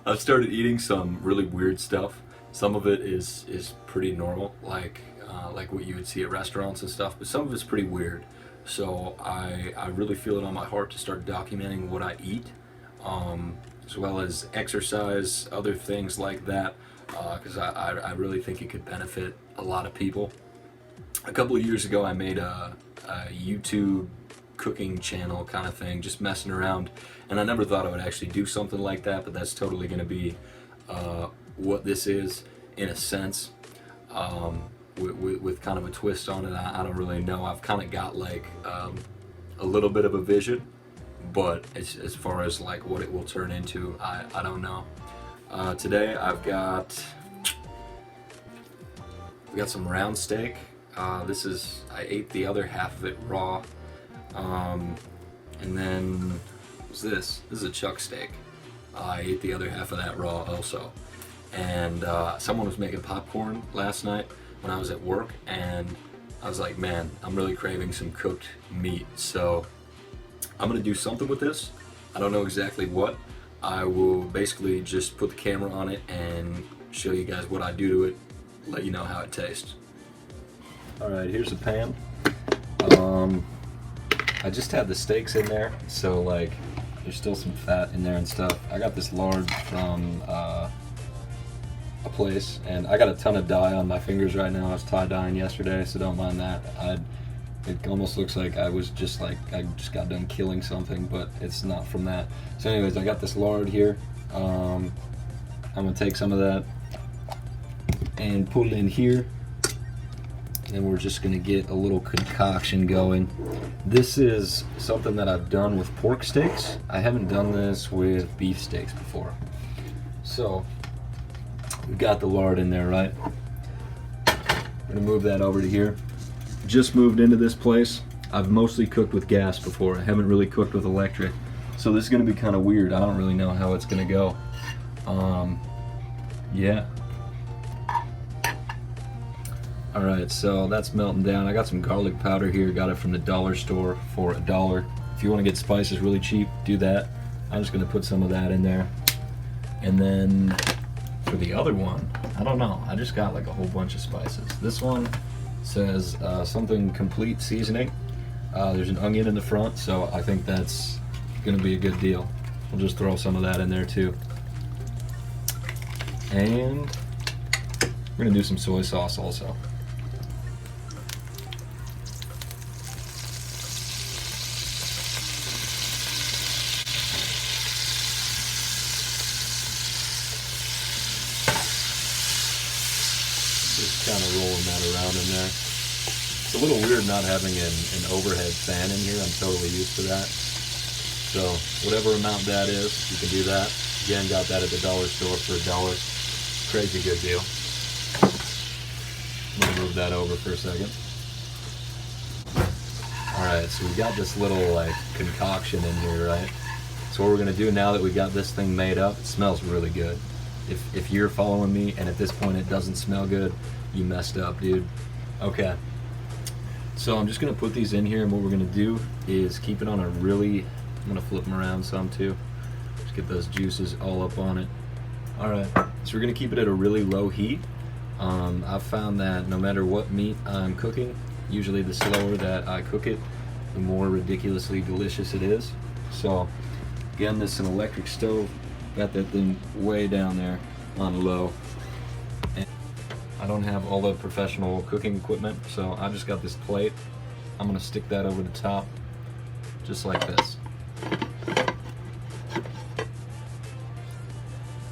I've started eating some really weird stuff. Some of it is pretty normal, like what you would see at restaurants and stuff, but some of it's pretty weird. So I really feel it on my heart to start documenting what I eat, as well as exercise, other things like that, because I really think it could benefit a lot of people. A couple of years ago, I made a YouTube cooking channel kind of thing, just messing around, and I never thought I would actually do something like that, but that's totally going to be what this is in a sense, with kind of a twist on it. I don't really know. I've kind of got like a little bit of a vision, but as far as like what it will turn into, I don't know. Today I've got some round steak. I ate the other half of it raw. And then, what's this? This is a chuck steak. I ate the other half of that raw also. And someone was making popcorn last night when I was at work, and I was like, man, I'm really craving some cooked meat. So I'm gonna do something with this. I don't know exactly what. I will basically just put the camera on it and show you guys what I do to it, let you know how it tastes. Alright, here's the pan. I just had the steaks in there, so like there's still some fat in there and stuff. I got this lard from a place, and I got a ton of dye on my fingers right now. I was tie-dyeing yesterday, so don't mind that. It almost looks like I just got done killing something, but it's not from that. So anyways, I got this lard here. I'm gonna take some of that and put it in here, and we're just gonna get a little concoction going. This is something that I've done with pork steaks. I haven't done this with beef steaks before. So we've got the lard in there, right? I'm gonna move that over to here. Just moved into this place. I've mostly cooked with gas before. I haven't really cooked with electric. So this is gonna be kind of weird. I don't really know how it's gonna go. Yeah. Alright, so that's melting down. I got some garlic powder here, got it from the dollar store for $1. If you want to get spices really cheap, do that. I'm just going to put some of that in there. And then for the other one, I don't know, I just got like a whole bunch of spices. This one says something complete seasoning. There's an onion in the front, so I think that's going to be a good deal. We'll just throw some of that in there too. And we're going to do some soy sauce also. Just kind of rolling that around in there. It's a little weird not having an overhead fan in here. I'm totally used to that. So whatever amount that is, you can do that. Again, got that at the dollar store for $1. Crazy good deal. I'm gonna move that over for a second. Alright, so we got this little like concoction in here, right? So what we're gonna do now that we got this thing made up, it smells really good. If you're following me and at this point it doesn't smell good, you messed up, dude. Okay. So I'm just gonna put these in here, and what we're gonna do is keep it on a really, I'm gonna flip them around some too. Just get those juices all up on it. Alright, so we're gonna keep it at a really low heat. I've found that no matter what meat I'm cooking, usually the slower that I cook it, the more ridiculously delicious it is. So again, this is an electric stove. Got that thing way down there on low. And I don't have all the professional cooking equipment, so I just got this plate. I'm gonna stick that over the top, just like this.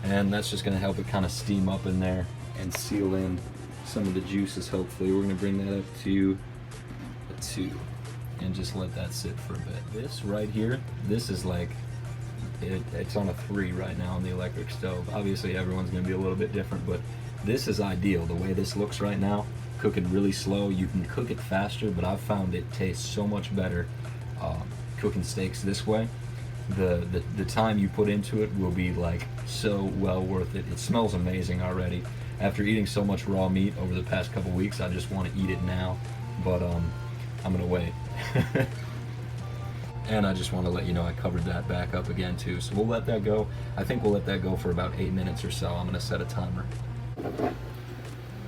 And that's just gonna help it kind of steam up in there and seal in some of the juices, hopefully. We're gonna bring that up to a 2 and just let that sit for a bit. This right here, this is like, it's on a 3 right now on the electric stove. Obviously everyone's gonna be a little bit different, but this is ideal. The way this looks right now, cook it really slow. You can cook it faster, but I've found it tastes so much better cooking steaks this way. The time you put into it will be like so well worth it. It smells amazing already. After eating so much raw meat over the past couple weeks, I just want to eat it now, but I'm gonna wait. And I just want to let you know I covered that back up again too. So we'll let that go. I think we'll let that go for about 8 minutes or so. I'm going to set a timer.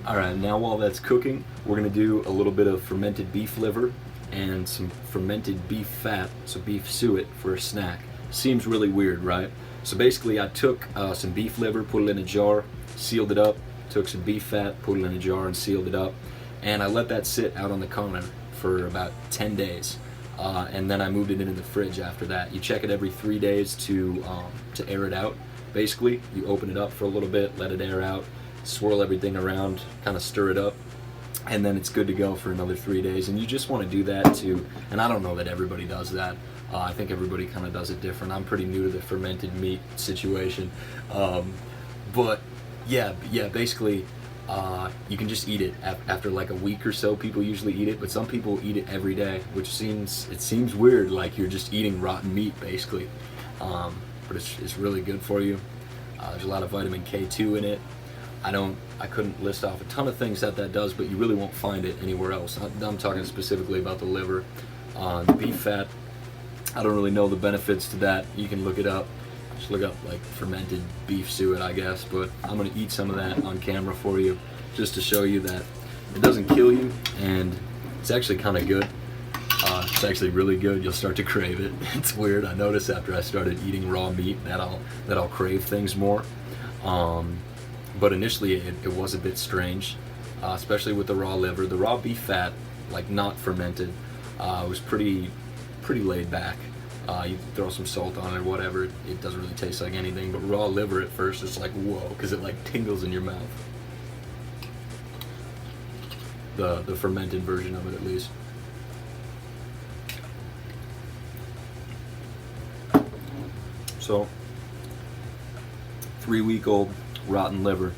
Alright, now while that's cooking, we're going to do a little bit of fermented beef liver and some fermented beef fat, so beef suet for a snack. Seems really weird, right? So basically I took some beef liver, put it in a jar, sealed it up, took some beef fat, put it in a jar and sealed it up, and I let that sit out on the counter for about 10 days. And then I moved it into the fridge after that. You check it every 3 days to air it out. Basically, you open it up for a little bit, let it air out, swirl everything around, kind of stir it up, and then it's good to go for another 3 days. And you just want to do that to, and I don't know that everybody does that. I think everybody kind of does it different. I'm pretty new to the fermented meat situation. But yeah, basically, you can just eat it after like a week or so. People usually eat it, but some people eat it every day, which seems weird, like you're just eating rotten meat basically. But it's really good for you. There's a lot of vitamin K2 in it. I couldn't list off a ton of things that does, but you really won't find it anywhere else. I'm talking specifically about the liver. The beef fat, I don't really know the benefits to that. You can look it up. Just look up like fermented beef suet, I guess, but I'm gonna eat some of that on camera for you just to show you that it doesn't kill you, and it's actually kind of good. It's actually really good. You'll start to crave it. It's weird. I noticed after I started eating raw meat that I'll crave things more. But initially it was a bit strange, especially with the raw liver. The raw beef fat, like not fermented, was pretty laid back. You throw some salt on it or whatever, it doesn't really taste like anything. But raw liver at first, it's like whoa, because it like tingles in your mouth. The fermented version of it, at least. So, 3-week-old rotten liver.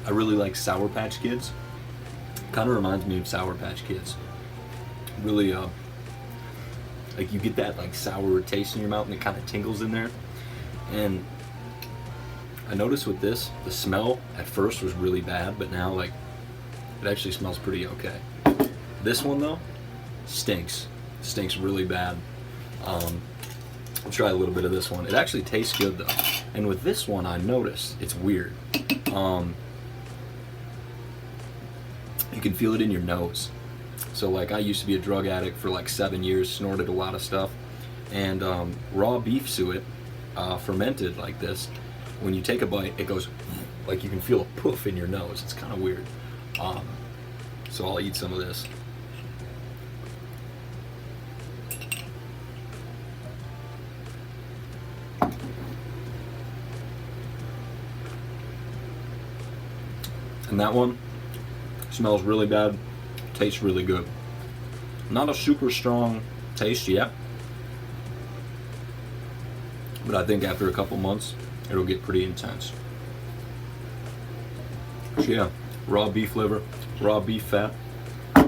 I really like Sour Patch Kids. Kind of reminds me of Sour Patch Kids. Really, like you get that like sour taste in your mouth and it kind of tingles in there. And I noticed with this, the smell at first was really bad, but now like it actually smells pretty okay. This one though, stinks. Stinks really bad. I'll try a little bit of this one. It actually tastes good though. And with this one, I noticed it's weird. You can feel it in your nose. So like I used to be a drug addict for like 7 years, snorted a lot of stuff, and raw beef suet, fermented like this, when you take a bite, it goes like you can feel a poof in your nose. It's kind of weird. So I'll eat some of this. And that one smells really bad, tastes really good. Not a super strong taste yet, but I think after a couple months it'll get pretty intense. So yeah, raw beef liver, raw beef fat. I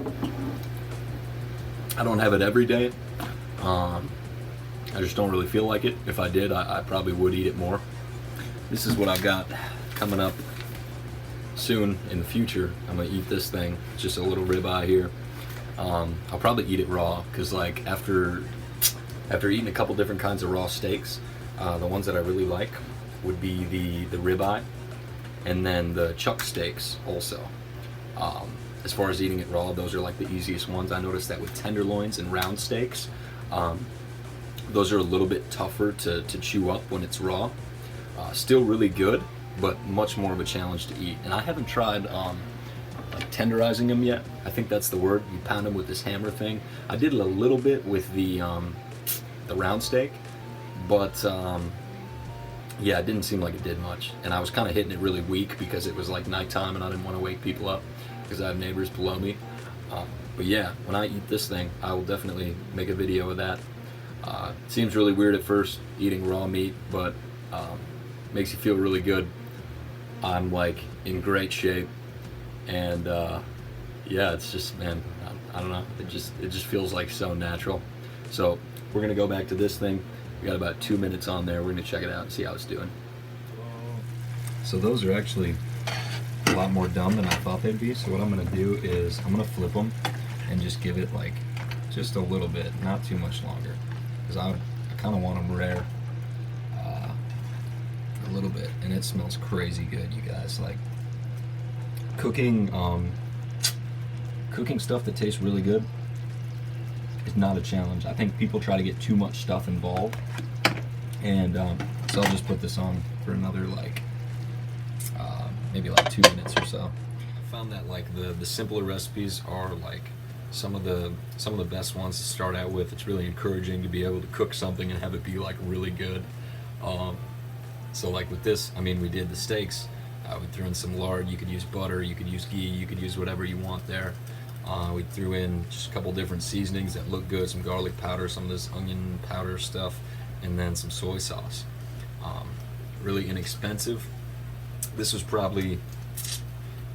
don't have it every day. I just don't really feel like it. If I did, I probably would eat it more. This is what I've got coming up soon in the future. I'm gonna eat this thing. It's just a little ribeye here. I'll probably eat it raw because like after eating a couple different kinds of raw steaks, the ones that I really like would be the ribeye and then the chuck steaks also. As far as eating it raw, those are like the easiest ones. I noticed that with tenderloins and round steaks, those are a little bit tougher to chew up when it's raw. Still really good, but much more of a challenge to eat. And I haven't tried like tenderizing them yet. I think that's the word. You pound them with this hammer thing. I did it a little bit with the round steak, but yeah, it didn't seem like it did much. And I was kind of hitting it really weak because it was like nighttime and I didn't want to wake people up because I have neighbors below me. But yeah, when I eat this thing, I will definitely make a video of that. It seems really weird at first eating raw meat, but makes you feel really good. I'm like in great shape, and yeah, it's just, man, I don't know, it just feels like so natural. So we're gonna go back to this thing. We got about 2 minutes on there. We're gonna check it out and see how it's doing. So those are actually a lot more dumb than I thought they'd be. So what I'm gonna do is I'm gonna flip them and just give it like just a little bit, not too much longer. because I kind of want them rare a little bit, and it smells crazy good, you guys. Like cooking stuff that tastes really good is not a challenge. I think people try to get too much stuff involved, and so I'll just put this on for another like maybe like 2 minutes or so. I found that like the simpler recipes are like some of the best ones to start out with. It's really encouraging to be able to cook something and have it be like really good. So like with this, I mean, we did the steaks. We threw in some lard. You could use butter, you could use ghee, you could use whatever you want there. We threw in just a couple different seasonings that look good, some garlic powder, some of this onion powder stuff, and then some soy sauce. Really inexpensive. This was probably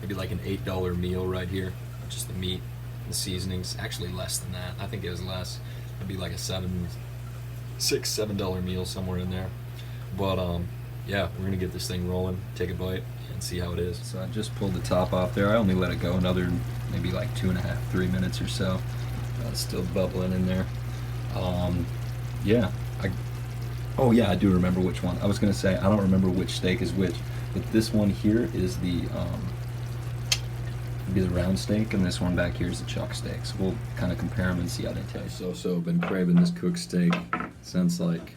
maybe like an $8 meal right here. Just the meat, the seasonings. Actually less than that. I think it was less. It'd be like a $7 meal somewhere in there. But yeah, we're gonna get this thing rolling, take a bite, and see how it is. So I just pulled the top off there. I only let it go another maybe like 2.5, 3 minutes or so. It's still bubbling in there. Yeah, oh yeah, I do remember which one. I was gonna say I don't remember which steak is which, but this one here is the be the round steak, and this one back here is the chuck steak. So we'll kind of compare them and see how they taste. So been craving this cooked steak since like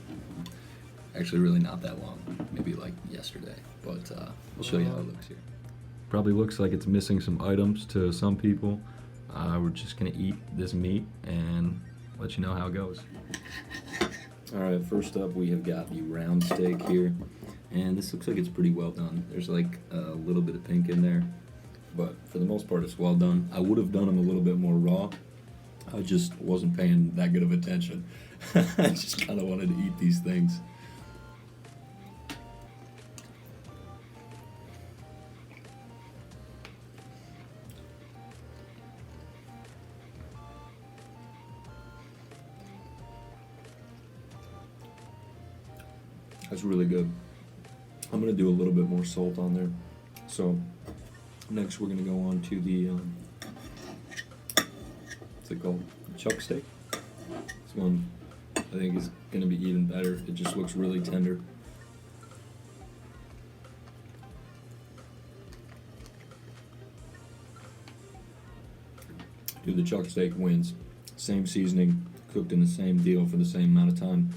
actually really not that long, maybe like yesterday, but we'll show you how it looks here. Probably looks like it's missing some items to some people. We're just gonna eat this meat and let you know how it goes. All right, first up we have got the round steak here, and this looks like it's pretty well done. There's like a little bit of pink in there, but for the most part it's well done. I would have done them a little bit more raw. I just wasn't paying that good of attention. I just kind of wanted to eat these things. That's really good. I'm gonna do a little bit more salt on there. So next we're gonna go on to the what's it called? Chuck steak. This one I think is gonna be even better. It just looks really tender. Dude, the chuck steak wins. Same seasoning, cooked in the same deal for the same amount of time.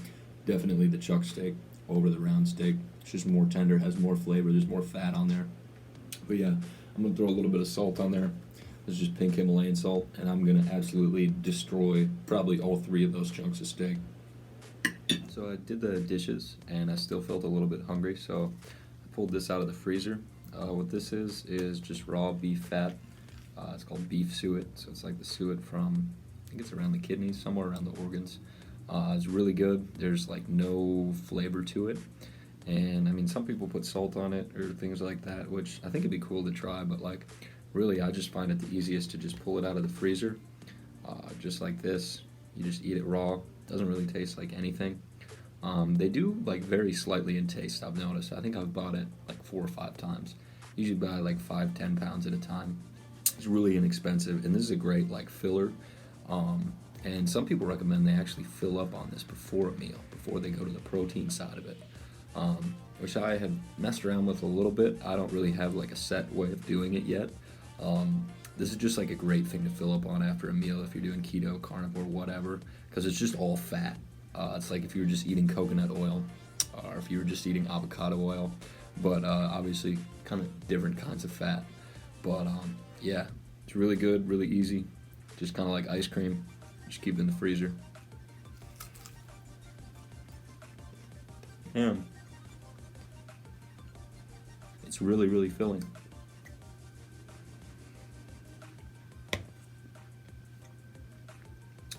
Definitely the chuck steak over the round steak. It's just more tender, has more flavor, there's more fat on there. But yeah, I'm gonna throw a little bit of salt on there. This is just pink Himalayan salt, and I'm gonna absolutely destroy probably all 3 of those chunks of steak. So I did the dishes, and I still felt a little bit hungry, so I pulled this out of the freezer. What this is just raw beef fat. It's called beef suet, so it's like the suet from, I think it's around the kidneys, somewhere around the organs. It's really good. There's like no flavor to it, and I mean some people put salt on it or things like that, which I think it'd be cool to try, but like really I just find it the easiest to just pull it out of the freezer, just like this. You just eat it raw. Doesn't really taste like anything. They do like vary slightly in taste, I've noticed. I think I've bought it like 4 or 5 times. Usually buy like 5-10 pounds at a time. It's really inexpensive, and this is a great like filler. And some people recommend they actually fill up on this before a meal, before they go to the protein side of it, which I have messed around with a little bit. I don't really have like a set way of doing it yet. This is just like a great thing to fill up on after a meal if you're doing keto, carnivore, whatever, because it's just all fat. It's like if you were just eating coconut oil, or if you were just eating avocado oil, but obviously kind of different kinds of fat. But yeah, it's really good, really easy, just kind of like ice cream. Just keep it in the freezer. And it's really, really filling.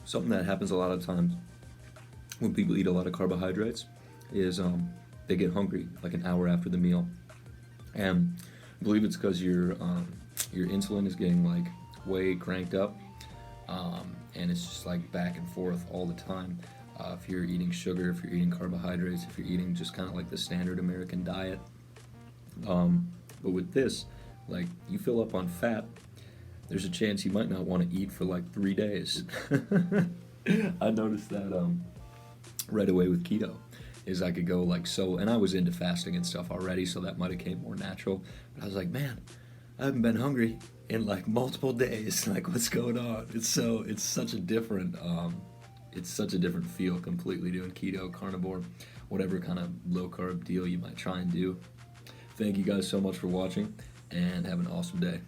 Something that happens a lot of times when people eat a lot of carbohydrates is they get hungry like an hour after the meal. And I believe it's because your insulin is getting like way cranked up. And it's just like back and forth all the time. If you're eating sugar, if you're eating carbohydrates, if you're eating just kind of like the standard American diet. But with this, like you fill up on fat, there's a chance you might not want to eat for like 3 days. I noticed that right away with keto is I could go like so, and I was into fasting and stuff already, so that might have came more natural. But I was like, man, I haven't been hungry in like multiple days. Like, what's going on? It's such a different feel completely doing keto, carnivore, whatever kind of low carb deal you might try and do. Thank you guys so much for watching, and have an awesome day.